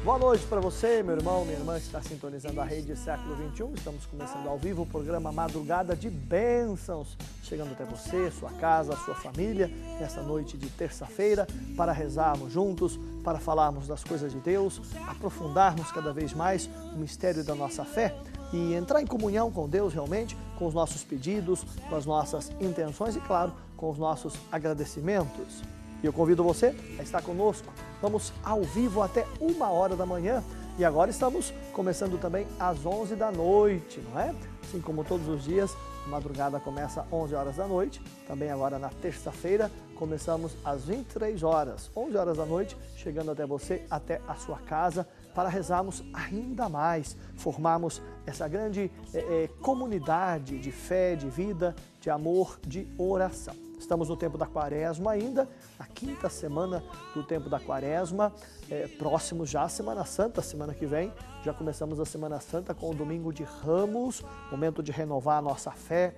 Boa noite para você, meu irmão, minha irmã que está sintonizando a Rede Século XXI. Estamos começando ao vivo o programa Madrugada de Bênçãos, chegando até você, sua casa, sua família, nessa noite de terça-feira, para rezarmos juntos, para falarmos das coisas de Deus, aprofundarmos cada vez mais o mistério da nossa fé e entrar em comunhão com Deus realmente, com os nossos pedidos, com as nossas intenções e, claro, com os nossos agradecimentos. E eu convido você a estar conosco. Vamos ao vivo até 1h da manhã. E agora estamos começando também às 11 da noite, não é? Assim como todos os dias, a madrugada começa às 11 horas da noite. Também agora na terça-feira, começamos às 23 horas, 11 horas da noite, chegando até você, até a sua casa, para rezarmos ainda mais, formarmos essa grande comunidade de fé, de vida, de amor, de oração. Estamos no tempo da Quaresma ainda, a quinta semana do tempo da Quaresma, próximo já à Semana Santa, semana que vem, já começamos a Semana Santa com o Domingo de Ramos, momento de renovar a nossa fé,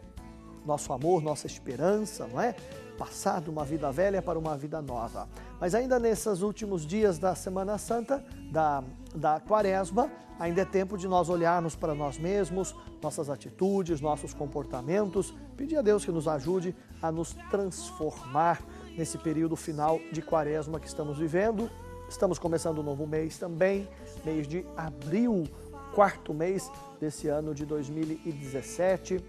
nosso amor, nossa esperança, não é? Passar de uma vida velha para uma vida nova. Mas ainda nesses últimos dias da Semana Santa, da Quaresma, ainda é tempo de nós olharmos para nós mesmos, nossas atitudes, nossos comportamentos, pedir a Deus que nos ajude a nos transformar nesse período final de Quaresma que estamos vivendo. Estamos começando um novo mês também, mês de abril, quarto mês desse ano de 2017.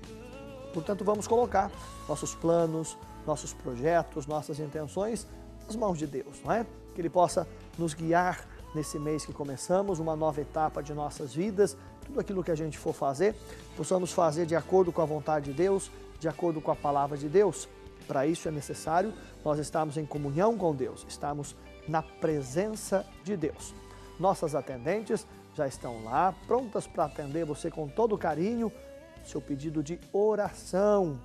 Portanto, vamos colocar nossos planos, nossos projetos, nossas intenções nas mãos de Deus, não é? Que Ele possa nos guiar nesse mês que começamos, uma nova etapa de nossas vidas, tudo aquilo que a gente for fazer, possamos fazer de acordo com a vontade de Deus, de acordo com a palavra de Deus. Para isso é necessário nós estarmos em comunhão com Deus, estarmos na presença de Deus. Nossas atendentes já estão lá, prontas para atender você com todo carinho, seu pedido de oração.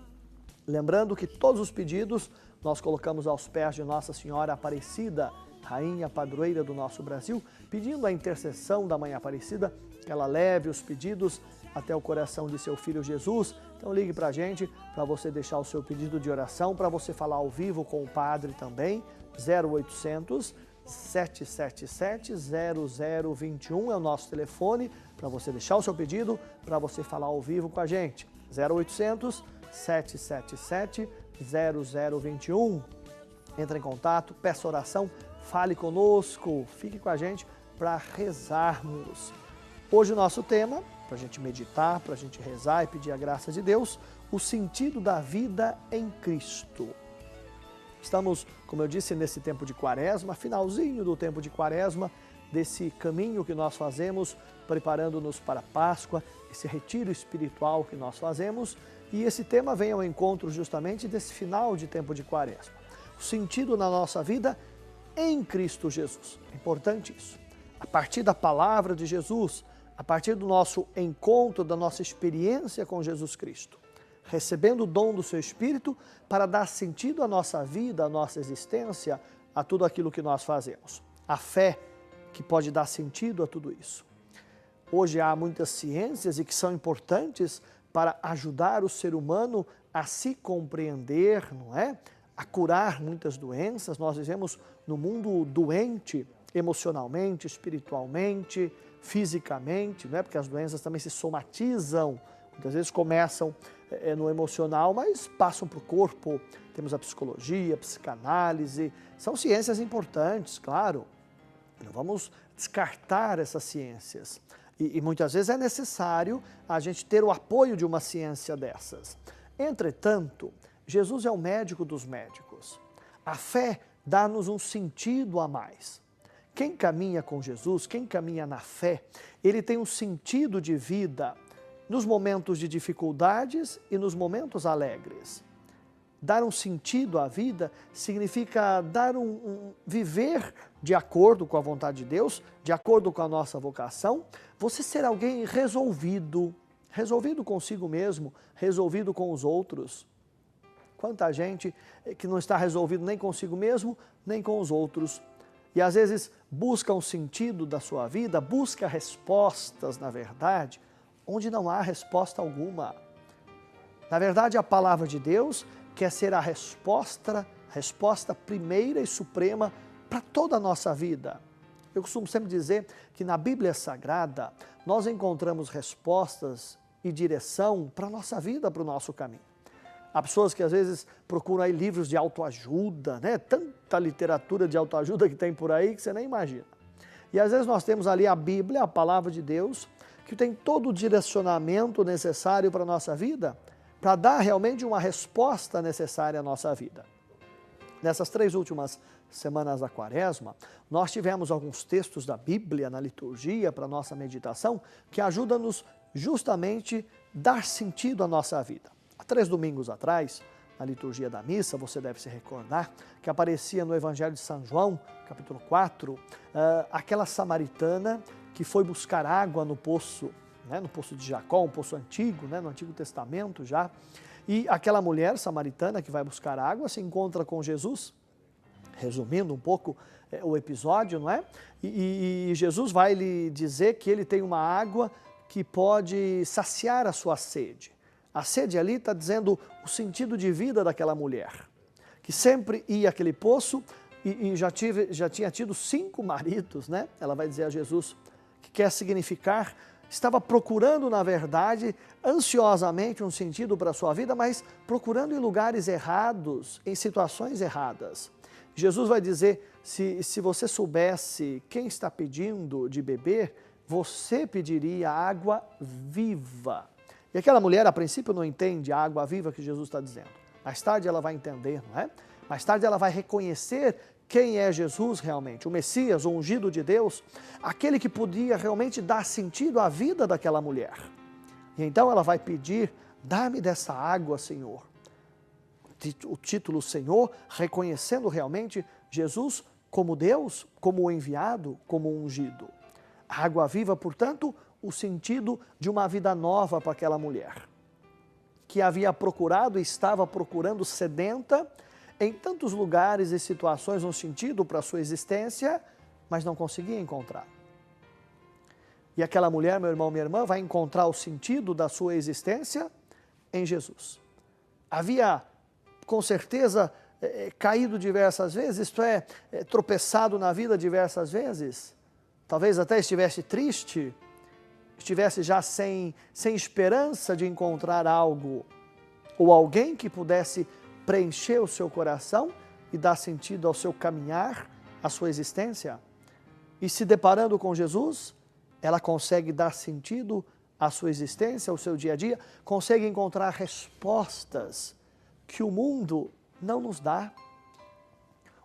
Lembrando que todos os pedidos nós colocamos aos pés de Nossa Senhora Aparecida, Rainha Padroeira do nosso Brasil, pedindo a intercessão da Mãe Aparecida, que ela leve os pedidos até o coração de seu Filho Jesus. Então ligue para a gente, para você deixar o seu pedido de oração, para você falar ao vivo com o Padre também, 0800 777 0021 é o nosso telefone, para você deixar o seu pedido, para você falar ao vivo com a gente, 0800 777 0021. Entre em contato, peça oração, fale conosco, fique com a gente para rezarmos. Hoje o nosso tema, para a gente meditar, para a gente rezar e pedir a graça de Deus, o sentido da vida em Cristo. Estamos, como eu disse, nesse tempo de Quaresma, finalzinho do tempo de Quaresma, desse caminho que nós fazemos, preparando-nos para a Páscoa, esse retiro espiritual que nós fazemos, e esse tema vem ao encontro justamente desse final de tempo de Quaresma. O sentido na nossa vida em Cristo Jesus. É importante isso. A partir da palavra de Jesus, a partir do nosso encontro, da nossa experiência com Jesus Cristo, recebendo o dom do seu Espírito para dar sentido à nossa vida, à nossa existência, a tudo aquilo que nós fazemos. A fé que pode dar sentido a tudo isso. Hoje há muitas ciências e que são importantes para ajudar o ser humano a se compreender, não é? A curar muitas doenças. Nós vivemos num mundo doente emocionalmente, espiritualmente, fisicamente, não é? Porque as doenças também se somatizam, muitas vezes começam no emocional, mas passam para o corpo. Temos a psicologia, a psicanálise, são ciências importantes, claro. Não vamos descartar essas ciências. E muitas vezes é necessário a gente ter o apoio de uma ciência dessas. Entretanto, Jesus é o médico dos médicos. A fé dá-nos um sentido a mais. Quem caminha com Jesus, quem caminha na fé, ele tem um sentido de vida nos momentos de dificuldades e nos momentos alegres. Dar um sentido à vida significa dar viver de acordo com a vontade de Deus, de acordo com a nossa vocação, você ser alguém resolvido, resolvido consigo mesmo, resolvido com os outros. Quanta gente que não está resolvido nem consigo mesmo, nem com os outros. E às vezes busca um sentido da sua vida, busca respostas, na verdade, onde não há resposta alguma. Na verdade, a palavra de Deus quer ser a resposta primeira e suprema para toda a nossa vida. Eu costumo sempre dizer que na Bíblia Sagrada nós encontramos respostas e direção para a nossa vida, para o nosso caminho. Há pessoas que às vezes procuram aí livros de autoajuda, né? Tanta literatura de autoajuda que tem por aí que você nem imagina. E às vezes nós temos ali a Bíblia, a Palavra de Deus, que tem todo o direcionamento necessário para a nossa vida, para dar realmente uma resposta necessária à nossa vida. Nessas 3 últimas semanas da Quaresma, nós tivemos alguns textos da Bíblia na liturgia para a nossa meditação que ajudam-nos justamente dar sentido à nossa vida. Há 3 domingos atrás, na liturgia da missa, você deve se recordar que aparecia no Evangelho de São João, capítulo 4, aquela samaritana que foi buscar água no poço, né, no poço de Jacó, um poço antigo, né, no Antigo Testamento já. E aquela mulher samaritana que vai buscar água se encontra com Jesus, resumindo um pouco o episódio, não é? E Jesus vai lhe dizer que ele tem uma água que pode saciar a sua sede. A sede ali está dizendo o sentido de vida daquela mulher, que sempre ia àquele poço e já tinha tido 5 maridos, né? Ela vai dizer a Jesus que quer significar, estava procurando na verdade, ansiosamente um sentido para a sua vida, mas procurando em lugares errados, em situações erradas. Jesus vai dizer, se você soubesse quem está pedindo de beber, você pediria água viva. E aquela mulher, a princípio, não entende a água viva que Jesus está dizendo. Mais tarde ela vai entender, não é? Mais tarde ela vai reconhecer quem é Jesus realmente, o Messias, o ungido de Deus, aquele que podia realmente dar sentido à vida daquela mulher. E então ela vai pedir, dá-me dessa água, Senhor. O título Senhor, reconhecendo realmente Jesus como Deus, como o enviado, como o ungido. A água viva, portanto, o sentido de uma vida nova para aquela mulher, que havia procurado e estava procurando sedenta em tantos lugares e situações um sentido para a sua existência, mas não conseguia encontrar. E aquela mulher, meu irmão, minha irmã, vai encontrar o sentido da sua existência em Jesus. Havia, com certeza, caído diversas vezes, isto é, tropeçado na vida diversas vezes, talvez até estivesse triste, estivesse já sem esperança de encontrar algo ou alguém que pudesse preencher o seu coração e dar sentido ao seu caminhar, à sua existência. E se deparando com Jesus, ela consegue dar sentido à sua existência, ao seu dia a dia, consegue encontrar respostas que o mundo não nos dá.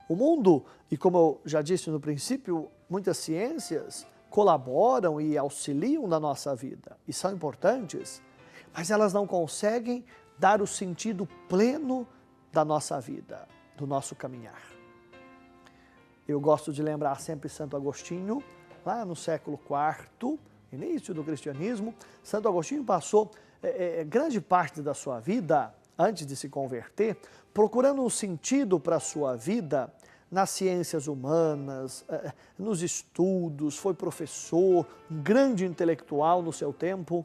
O mundo, e como eu já disse no princípio, muitas ciências colaboram e auxiliam na nossa vida e são importantes, mas elas não conseguem dar o sentido pleno da nossa vida, do nosso caminhar. Eu gosto de lembrar sempre Santo Agostinho, lá no século IV, início do cristianismo. Santo Agostinho passou grande parte da sua vida, antes de se converter, procurando um sentido para a sua vida nas ciências humanas, nos estudos, foi professor, um grande intelectual no seu tempo.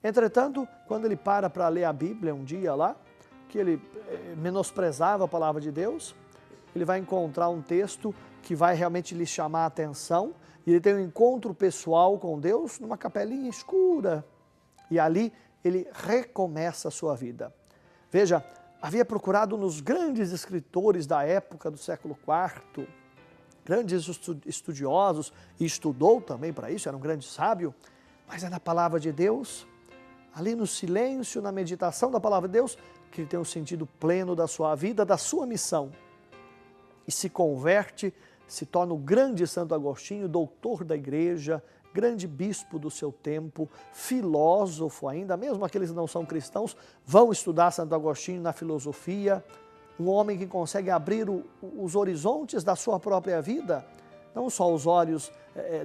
Entretanto, quando ele para ler a Bíblia um dia lá, que ele menosprezava a palavra de Deus, ele vai encontrar um texto que vai realmente lhe chamar a atenção, e ele tem um encontro pessoal com Deus numa capelinha escura, e ali ele recomeça a sua vida. Veja, havia procurado nos grandes escritores da época do século IV, grandes estudiosos, e estudou também para isso, era um grande sábio, mas é na palavra de Deus, ali no silêncio, na meditação da palavra de Deus, que ele tem o sentido pleno da sua vida, da sua missão. E se converte, se torna o grande Santo Agostinho, doutor da igreja, grande bispo do seu tempo, filósofo ainda, mesmo aqueles que não são cristãos, vão estudar Santo Agostinho na filosofia, um homem que consegue abrir os horizontes da sua própria vida, não só os olhos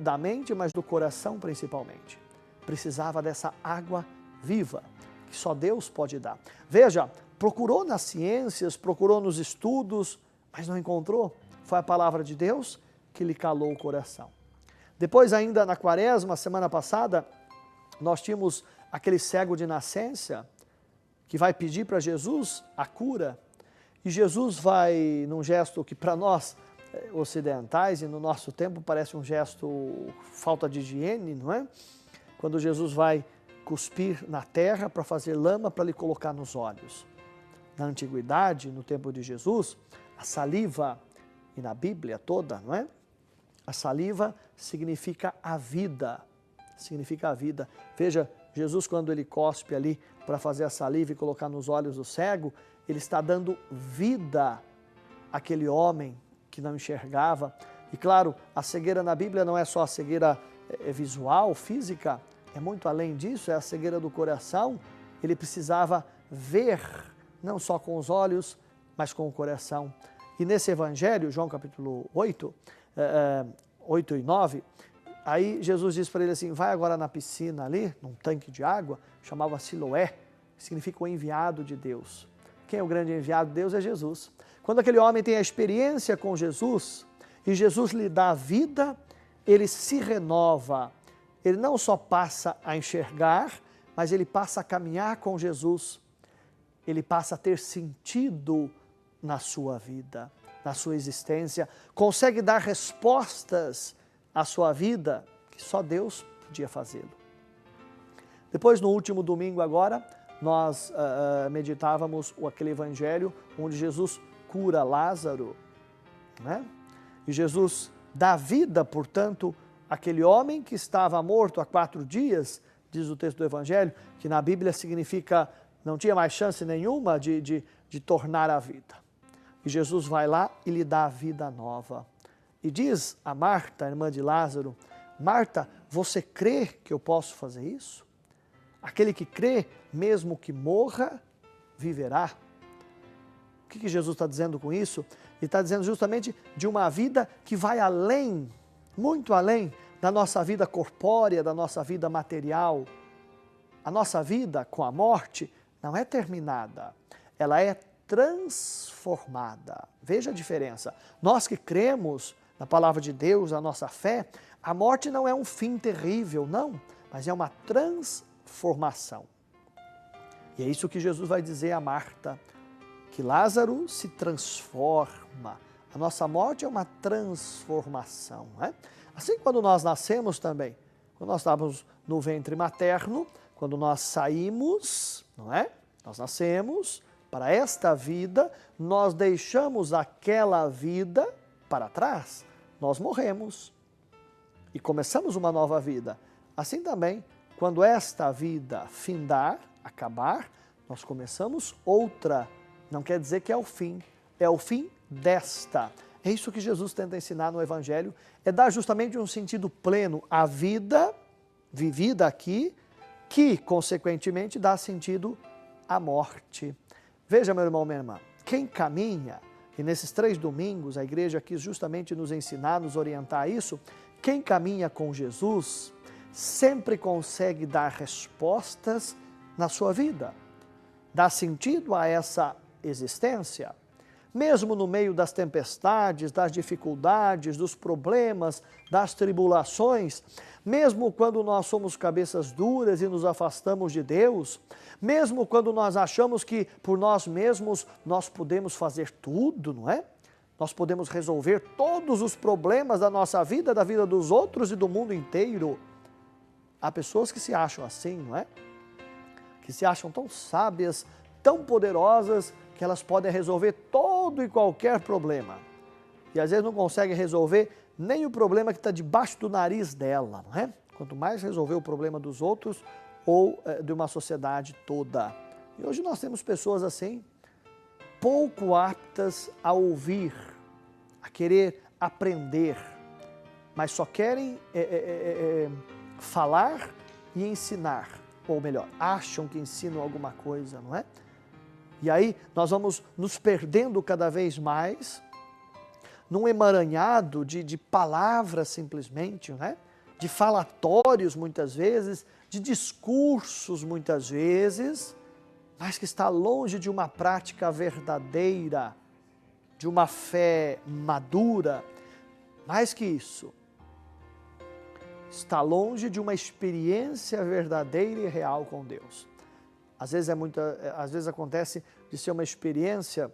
da mente, mas do coração principalmente. Precisava dessa água viva, que só Deus pode dar. Veja, procurou nas ciências, procurou nos estudos, mas não encontrou. Foi a palavra de Deus que lhe calou o coração. Depois ainda na Quaresma, semana passada, nós tínhamos aquele cego de nascença que vai pedir para Jesus a cura. E Jesus vai, num gesto que para nós ocidentais, e no nosso tempo parece um gesto falta de higiene, não é? Quando Jesus vai cuspir na terra para fazer lama para lhe colocar nos olhos. Na antiguidade, no tempo de Jesus, a saliva, e na Bíblia toda, não é? A saliva significa a vida, significa a vida. Veja, Jesus, quando ele cospe ali para fazer a saliva e colocar nos olhos do cego, ele está dando vida àquele homem que não enxergava. E claro, a cegueira na Bíblia não é só a cegueira visual, física, é muito além disso, é a cegueira do coração. Ele precisava ver, não só com os olhos, mas com o coração. E nesse evangelho, João capítulo 8, 8 e 9, aí Jesus diz para ele assim, vai agora na piscina ali, num tanque de água, chamava Siloé, que significa o enviado de Deus. Quem é o grande enviado de Deus é Jesus. Quando aquele homem tem a experiência com Jesus, e Jesus lhe dá vida, ele se renova. Ele não só passa a enxergar, mas ele passa a caminhar com Jesus. Ele passa a ter sentido na sua vida, na sua existência. Consegue dar respostas à sua vida que só Deus podia fazê-lo. Depois, no último domingo agora, nós meditávamos aquele evangelho onde Jesus cura Lázaro, né? E Jesus dá vida, portanto, àquele homem que estava morto há 4 dias, diz o texto do evangelho, que na Bíblia significa não tinha mais chance nenhuma de tornar a vida. E Jesus vai lá e lhe dá a vida nova. E diz a Marta, a irmã de Lázaro, Marta, você crê que eu posso fazer isso? Aquele que crê, mesmo que morra, viverá. O que Jesus está dizendo com isso? Ele está dizendo justamente de uma vida que vai além, muito além da nossa vida corpórea, da nossa vida material. A nossa vida com a morte não é terminada, ela é transformada. Veja a diferença. Nós que cremos na palavra de Deus, a nossa fé, a morte não é um fim terrível, não, mas é uma transformação. E é isso que Jesus vai dizer a Marta, que Lázaro se transforma. A nossa morte é uma transformação, não é? Assim, quando nós nascemos também, quando nós estávamos no ventre materno, quando nós saímos, não é? Nós nascemos para esta vida, nós deixamos aquela vida para trás, nós morremos e começamos uma nova vida. Assim também, quando esta vida findar, acabar, nós começamos outra. Não quer dizer que é o fim desta. É isso que Jesus tenta ensinar no Evangelho, é dar justamente um sentido pleno à vida vivida aqui, que, consequentemente, dá sentido à morte. Veja, meu irmão, minha irmã, quem caminha, e nesses 3 domingos a igreja quis justamente nos ensinar, nos orientar a isso, quem caminha com Jesus sempre consegue dar respostas na sua vida, dá sentido a essa existência, mesmo no meio das tempestades, das dificuldades, dos problemas, das tribulações, mesmo quando nós somos cabeças duras e nos afastamos de Deus, mesmo quando nós achamos que por nós mesmos nós podemos fazer tudo, não é? Nós podemos resolver todos os problemas da nossa vida, da vida dos outros e do mundo inteiro. Há pessoas que se acham assim, não é? Que se acham tão sábias, tão poderosas, que elas podem resolver todo e qualquer problema. E às vezes não conseguem resolver nem o problema que está debaixo do nariz dela, não é? Quanto mais resolver o problema dos outros ou de uma sociedade toda. E hoje nós temos pessoas assim, pouco aptas a ouvir, a querer aprender, mas só querem falar e ensinar, ou melhor, acham que ensinam alguma coisa, não é? E aí nós vamos nos perdendo cada vez mais num emaranhado de palavras simplesmente, né? De falatórios muitas vezes, de discursos muitas vezes, mas que está longe de uma prática verdadeira, de uma fé madura. Mais que isso, está longe de uma experiência verdadeira e real com Deus. Às vezes acontece de ser uma experiência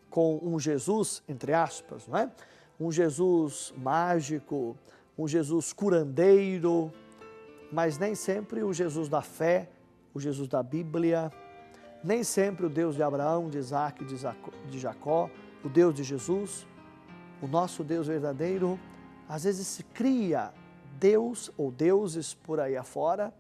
com um Jesus, entre aspas, não é? um Jesus mágico, um Jesus curandeiro, mas nem sempre o Jesus da fé, o Jesus da Bíblia, nem sempre o Deus de Abraão, de Isaac e de Jacó, o Deus de Jesus, o nosso Deus verdadeiro. Às vezes se cria Deus ou deuses por aí afora,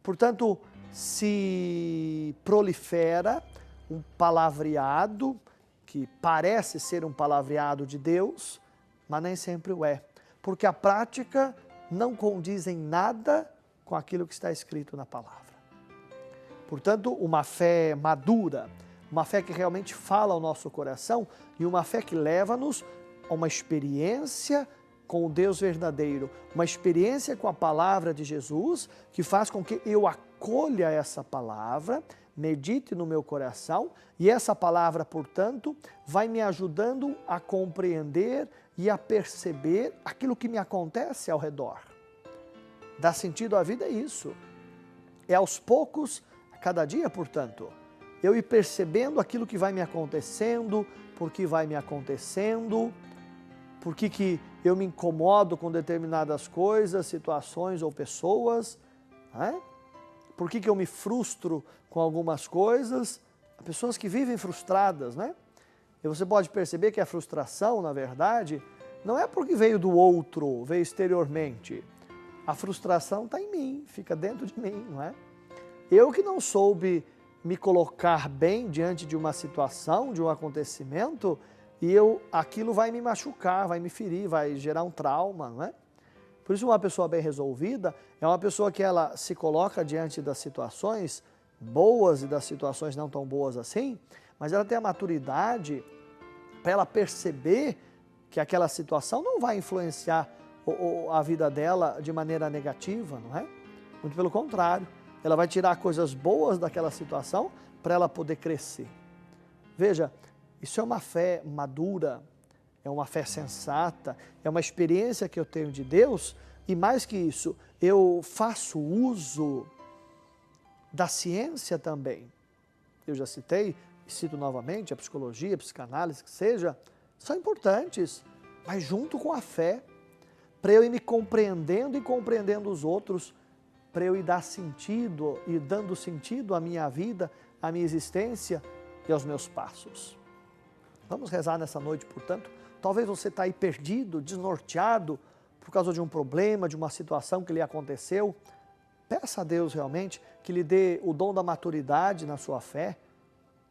portanto se prolifera um palavreado que parece ser um palavreado de Deus, mas nem sempre o é, porque a prática não condiz em nada com aquilo que está escrito na palavra. Portanto, uma fé madura, uma fé que realmente fala ao nosso coração e uma fé que leva-nos a uma experiência com o Deus verdadeiro, uma experiência com a palavra de Jesus, que faz com que eu acolha essa palavra, medite no meu coração, e essa palavra, portanto, vai me ajudando a compreender e a perceber aquilo que me acontece ao redor. Dar sentido à vida é isso. É aos poucos, a cada dia, portanto, eu ir percebendo aquilo que vai me acontecendo, por que vai me acontecendo, por que eu me incomodo com determinadas coisas, situações ou pessoas, né? Por que eu me frustro com algumas coisas? Há pessoas que vivem frustradas, né? E você pode perceber que a frustração, na verdade, não é porque veio do outro, veio exteriormente. A frustração está em mim, fica dentro de mim, não é? Eu que não soube me colocar bem diante de uma situação, de um acontecimento, e aquilo vai me machucar, vai me ferir, vai gerar um trauma, não é? Por isso, uma pessoa bem resolvida é uma pessoa que ela se coloca diante das situações boas e das situações não tão boas assim, mas ela tem a maturidade para ela perceber que aquela situação não vai influenciar a vida dela de maneira negativa, não é? Muito pelo contrário, ela vai tirar coisas boas daquela situação para ela poder crescer. Veja, isso é uma fé madura, é uma fé sensata, é uma experiência que eu tenho de Deus e mais que isso, eu faço uso da ciência também. Eu já citei e cito novamente, a psicologia, a psicanálise, que seja, são importantes, mas junto com a fé, para eu ir me compreendendo e compreendendo os outros, para eu ir dar sentido e dando sentido à minha vida, à minha existência e aos meus passos. Vamos rezar nessa noite, portanto. Talvez você está aí perdido, desnorteado, por causa de um problema, de uma situação que lhe aconteceu. Peça a Deus realmente que lhe dê o dom da maturidade na sua fé.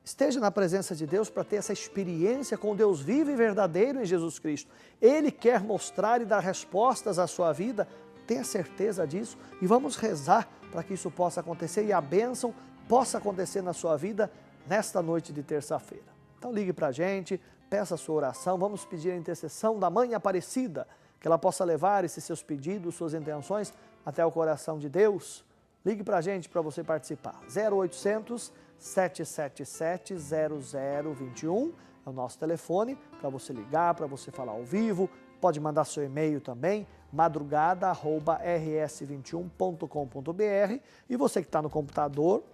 Esteja na presença de Deus para ter essa experiência com Deus vivo e verdadeiro em Jesus Cristo. Ele quer mostrar e dar respostas à sua vida, tenha certeza disso. E vamos rezar para que isso possa acontecer e a bênção possa acontecer na sua vida nesta noite de terça-feira. Então ligue para a gente, peça a sua oração, vamos pedir a intercessão da Mãe Aparecida, que ela possa levar esses seus pedidos, suas intenções até o coração de Deus. Ligue para a gente para você participar. 0800 777 0021 é o nosso telefone para você ligar, para você falar ao vivo. Pode mandar seu e-mail também, madrugada@rs21.com.br. E você que está no computador,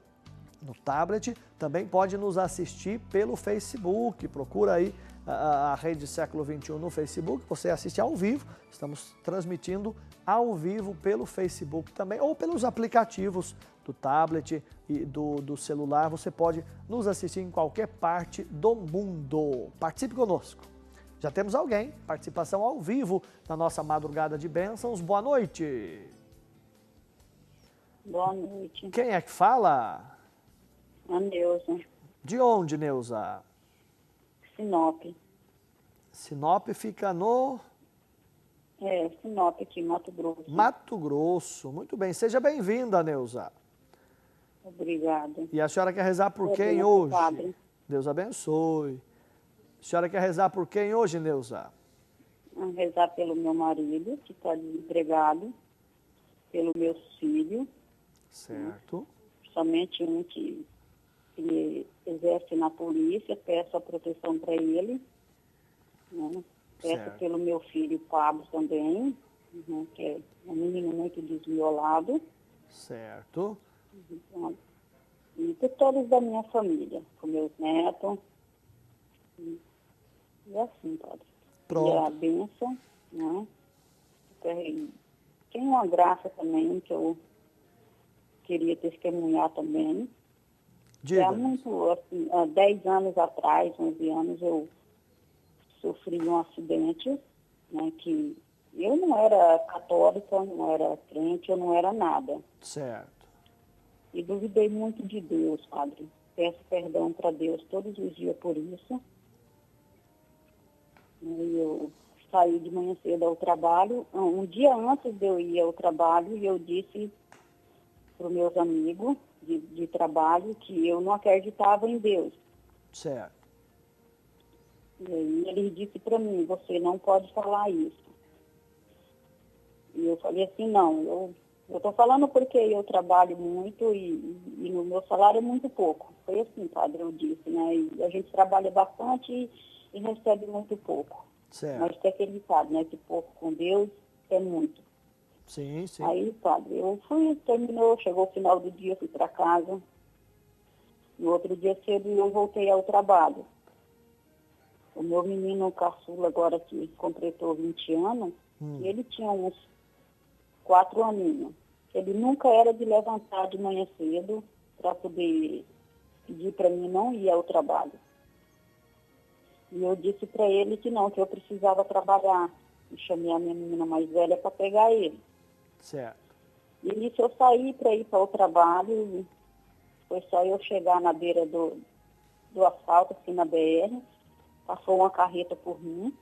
no tablet, também pode nos assistir pelo Facebook. Procura aí a Rede Século XXI no Facebook, você assiste ao vivo. Estamos transmitindo ao vivo pelo Facebook também, ou pelos aplicativos do tablet e do celular. Você pode nos assistir em qualquer parte do mundo. Participe conosco. Já temos alguém, participação ao vivo na nossa Madrugada de Bênçãos. Boa noite. Boa noite. Quem é que fala? A Neuza. De onde, Neuza? Sinop. Sinop fica no... Sinop aqui, Mato Grosso. Mato Grosso. Muito bem. Seja bem-vinda, Neuza. Obrigada. E a senhora quer rezar por quem Deus, hoje? Padre. Deus abençoe. A senhora quer rezar por quem hoje, Neuza? A rezar pelo meu marido, que está desempregado, pelo meu filho. Certo. Somente um que exerce na polícia, peço a proteção para ele. Né? Peço Certo. pelo meu filho Pablo também, né? Que é um menino muito desviolado. Certo. Então, e por todos da minha família, com meus netos. E assim, Padre. e a bênção, né? Tem uma graça também que eu queria testemunhar também. Diga. Há muito, assim, há 10 anos atrás, 11 anos, eu sofri um acidente, né, que eu não era católica, não era crente, eu não era nada. Certo. E duvidei muito de Deus, padre. Peço perdão para Deus todos os dias por isso. E eu saí de manhã cedo ao trabalho. Um dia antes de eu ir ao trabalho, eu disse para os meus amigos de trabalho que eu não acreditava em Deus. Certo. E aí ele disse para mim, você não pode falar isso. E eu falei assim, não, eu estou falando porque eu trabalho muito e o meu salário é muito pouco. Foi assim, padre, eu disse, né? E a gente trabalha bastante e recebe muito pouco. Certo. Mas tem aquele ditado, né? Que pouco com Deus é muito. Sim, sim. Aí, padre, eu fui, terminou, chegou o final do dia, fui para casa. No outro dia cedo eu voltei ao trabalho. O meu menino caçula agora que completou 20 anos, ele tinha uns 4 aninhos. Ele nunca era de levantar de manhã cedo para poder pedir para mim não ir ao trabalho. E eu disse para ele que não, que eu precisava trabalhar. E chamei a minha menina mais velha para pegar ele. Certo. E nisso eu saí para ir para o trabalho. E foi só eu chegar na beira do asfalto, assim, na BR. Passou uma carreta por mim.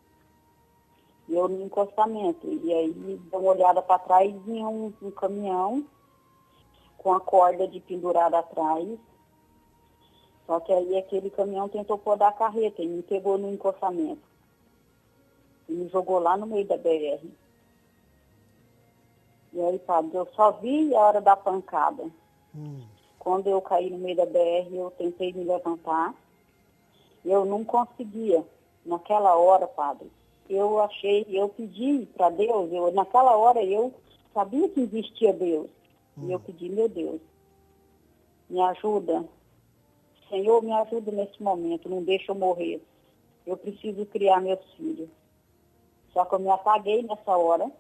E eu no encostamento. E aí, dei uma olhada para trás e vinha um caminhão com a corda de pendurada atrás. Só que aí aquele caminhão tentou podar a carreta e me pegou no encostamento. E me jogou lá no meio da BR. E aí, padre, eu só vi a hora da pancada. Quando eu caí no meio da BR, eu tentei me levantar. Eu não conseguia. Naquela hora, padre, eu pedi para Deus, naquela hora eu sabia que existia Deus. E eu pedi, meu Deus, me ajuda. Senhor, me ajuda nesse momento, não deixa eu morrer. Eu preciso criar meus filhos. Só que eu me apaguei nessa hora.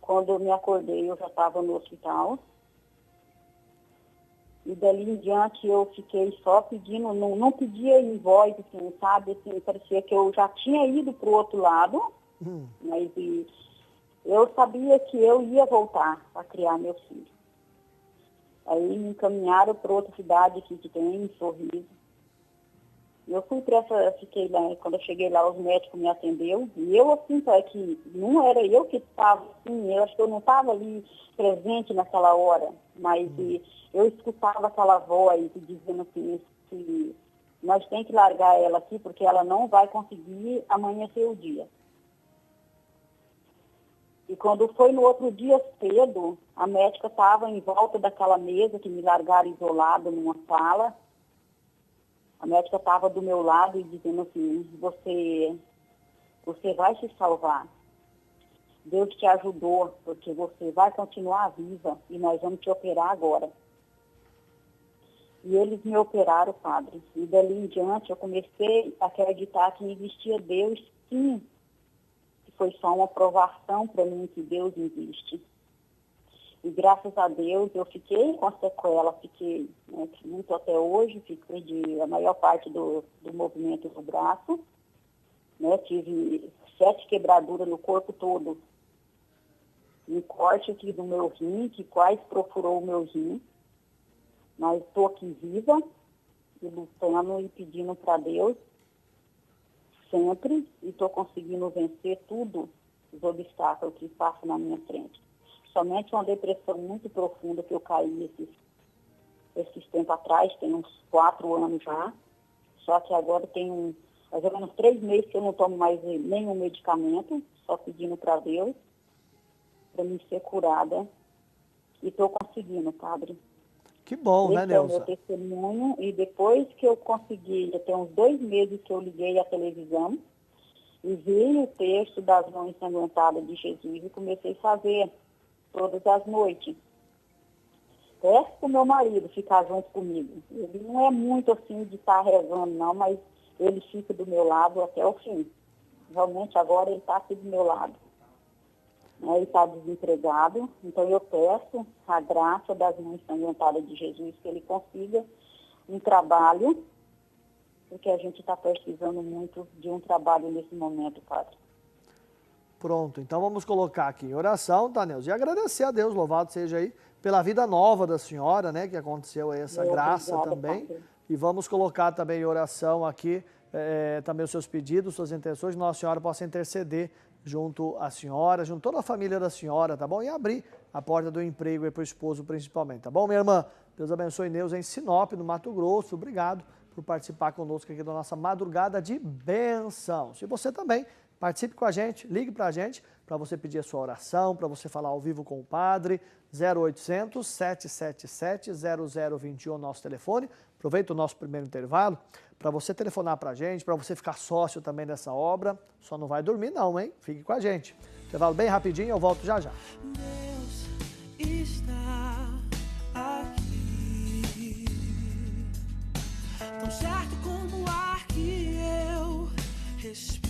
Quando eu me acordei, eu já estava no hospital. E dali em diante eu fiquei só pedindo, não pedia em voz, assim, sabe? Assim, parecia que eu já tinha ido para o outro lado, mas eu sabia que eu ia voltar a criar meus filhos. Aí me encaminharam para outra cidade aqui que tem, em Sorriso. Eu fui para fiquei lá, quando eu cheguei lá, os médicos me atendeu, e eu, assim, que não era eu que estava, assim, eu acho que eu não estava ali presente naquela hora, mas eu escutava aquela voz dizendo assim, que nós temos que largar ela aqui, porque ela não vai conseguir amanhecer o dia. E quando foi no outro dia cedo, a médica estava em volta daquela mesa que me largaram isolado numa sala. A médica estava do meu lado e dizendo assim, você vai se salvar. Deus te ajudou, porque você vai continuar viva e nós vamos te operar agora. E eles me operaram, padre. E dali em diante eu comecei a acreditar que existia Deus, sim. Que foi só uma provação para mim que Deus existe. E graças a Deus eu fiquei com a sequela, fiquei, né, muito até hoje, fiquei a maior parte do movimento do braço, né, tive 7 quebraduras no corpo todo, um corte aqui do meu rim, que quase perfurou o meu rim, mas estou aqui viva, e lutando e pedindo para Deus, sempre, e estou conseguindo vencer tudo os obstáculos que passam na minha frente. Somente uma depressão muito profunda que eu caí esses tempos atrás, tem uns 4 anos já. Só que agora tem mais ou menos 3 meses que eu não tomo mais nenhum medicamento, só pedindo para Deus, para me ser curada. E estou conseguindo, padre. Que bom, né, Esse é o meu Neuza? testemunho. E depois que eu consegui, já tem uns 2 meses que eu liguei a televisão e vi o texto das mãos ensanguentadas de Jesus e comecei a fazer todas as noites. Peço para o meu marido ficar junto comigo. Ele não é muito assim de estar rezando, não, mas ele fica do meu lado até o fim. realmente agora ele está aqui do meu lado. Né? Ele está desempregado, então eu peço a graça das Mães Sanguentárias de Jesus que ele consiga um trabalho, porque a gente está precisando muito de um trabalho nesse momento, Padre. Pronto, então vamos colocar aqui em oração, tá, Neuza? E agradecer a Deus, louvado seja aí, pela vida nova da senhora, né, que aconteceu aí essa graça obrigada, também. Padre. E vamos colocar também em oração aqui, também os seus pedidos, suas intenções, Nossa Senhora possa interceder junto à senhora, junto a toda a família da senhora, tá bom? E abrir a porta do emprego aí para o esposo principalmente, tá bom, minha irmã? Deus abençoe Neuza em Sinop, no Mato Grosso. Obrigado por participar conosco aqui da nossa madrugada de bênçãos. E você também, participe com a gente, ligue para a gente, para você pedir a sua oração, para você falar ao vivo com o Padre, 0800 777 0021, nosso telefone. Aproveita o nosso primeiro intervalo para você telefonar para a gente, para você ficar sócio também dessa obra. Só não vai dormir não, hein? Fique com a gente. Intervalo bem rapidinho, eu volto já já. Deus está aqui, tão certo como o ar que eu respiro.